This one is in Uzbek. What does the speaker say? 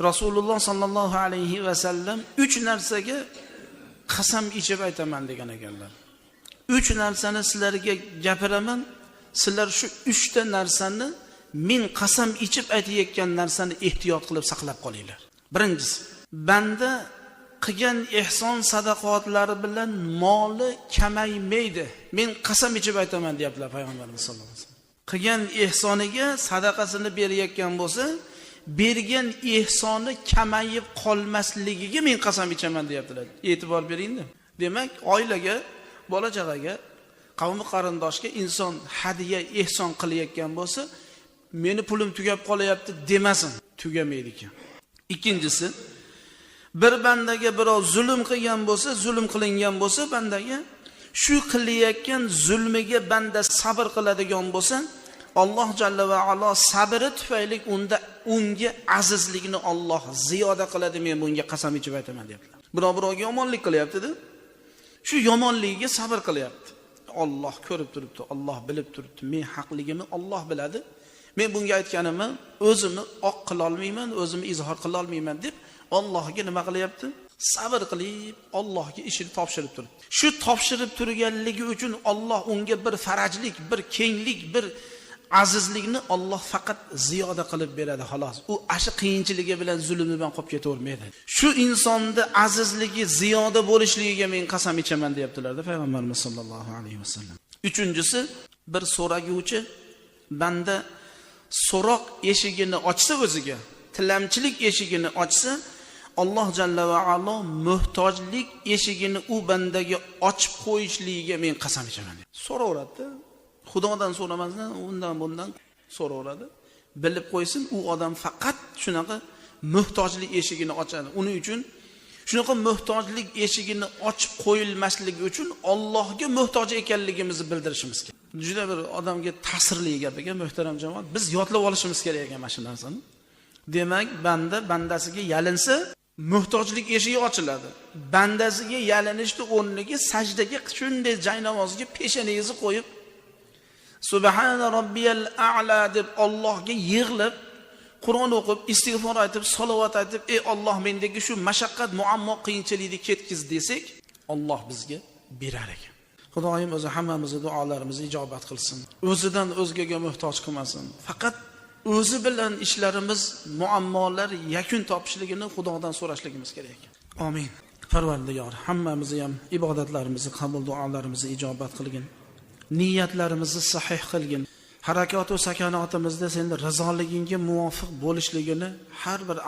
Rasululloh sallallohu alayhi va sallam 3 narsaga qasam ichib aytaman degan ekanlar. 3 narsani sizlarga gapiraman. Sizlar shu 3 ta narsani men qasam ichib aytayotgan narsani ehtiyot qilib saqlab qolinglar. Birinchisi, banda qilgan ehson sadaqotlari bilan moli kamaymaydi. Men qasam ichib aytaman deyaptilar payg'ambarimiz sollallohu alayhi vasallam. Qilgan ehsoniga sadaqasini berayotgan bo'lsa, bergan ehsoni kamayib qolmasligiga men qasam ichaman deyaptilar. E'tibor beringda. Demak, oilaga, bola chaqaga, qavmi qarindoshga inson hadiya ehson qilayotgan bo'lsa, meni pulim tugab qolyapti demasin, tugamaydi ekan. Ikkinchisi, bir bandaga birov zulm qilgan bo'lsa, zulm qilingan bo'lsa bandaga, shu qilayotgan zulmiga banda sabr qiladigan bo'lsa, Alloh jalla va alo sabri tufayli unga azizlikni Alloh ziyoda qiladi. Men bunga qasam ichib aytaman deyaptilar. Birovga yomonlik qilyapti-da. Shu yomonligiga sabr qilyapti. Alloh ko'rib turibdi, Alloh bilib turibdi. Men haqligimni Alloh biladi. Men bunga aytganimni o'zimni oq qila olmayman, o'zimni izhor qila olmayman deb Allohga nima qilyapti? Sabr qilib, Allohga ishini topshirib turibdi. Shu topshirib turganligi uchun Alloh unga bir farajlik, bir kenglik, bir azizlikni Alloh faqat ziyoda qilib beradi, xolos. U ashi qiyinchiligi bilan zulmi bilan qolib ketavermaydi. Shu insonda azizligi ziyoda bo'lishligiga men qasam ichaman deyaptilar-da payg'ambarimiz sollallohu alayhi vasallam. Uchinchisi, bir so'raguvchi banda so'roq eshigini ochsa, o'ziga tilamchilik eshigini ochsa, Alloh jalla va alo muhtojlik eshigini u bandaga ochib qo'yishligiga men qasam ichaman. So'raveradi. Xudodan so'ramasdan, undan bundan so'raveradi. Bilib qo'ysin, u odam faqat shunaqa muhtojlik eshigini ochadi. Uning uchun shunaqa muhtojlik eshigini ochib qo'yilmasligi uchun Allohga muhtoj ekanligimizni bildirishimiz kerak. Juda bir odamga ta'sirli gap ekan, muhtaram jamoat. Biz yodlab olishimiz kerak ekan mana shu narsani. Demak, bandasiga yalinsa, muhtojlik eshigi ochiladi. Bandasiga yalinishni o'rniga sajdaga shunday joy namoziga peshanangizni qo'yib Subhana robbiyal a'la deb Allohga yig'lab, Qur'on o'qib, istig'for aytib, salovat aytib, ey Alloh, mendagi shu mashaqqat, muammo, qiyinchilikni ketkiz desak, Alloh bizga berar ekan. Xudoyim o'zi hammamizni duolarimizni ijobat qilsin. O'zidan o'zgaga muhtoj qilmasin. Faqat o'zi bilan ishlarimiz, muammolar yakun topishligini Xudodan so'rashligimiz kerak ekan. Amin. Parvardigor, hammamizni ham ibodatlarimizni, qabul duolarimizni ijobat qilgin. Niyatlarimizni sahih qilgin. Harakat va sakanatimizda sening rizoligingga muvofiq bo'lishligini har bir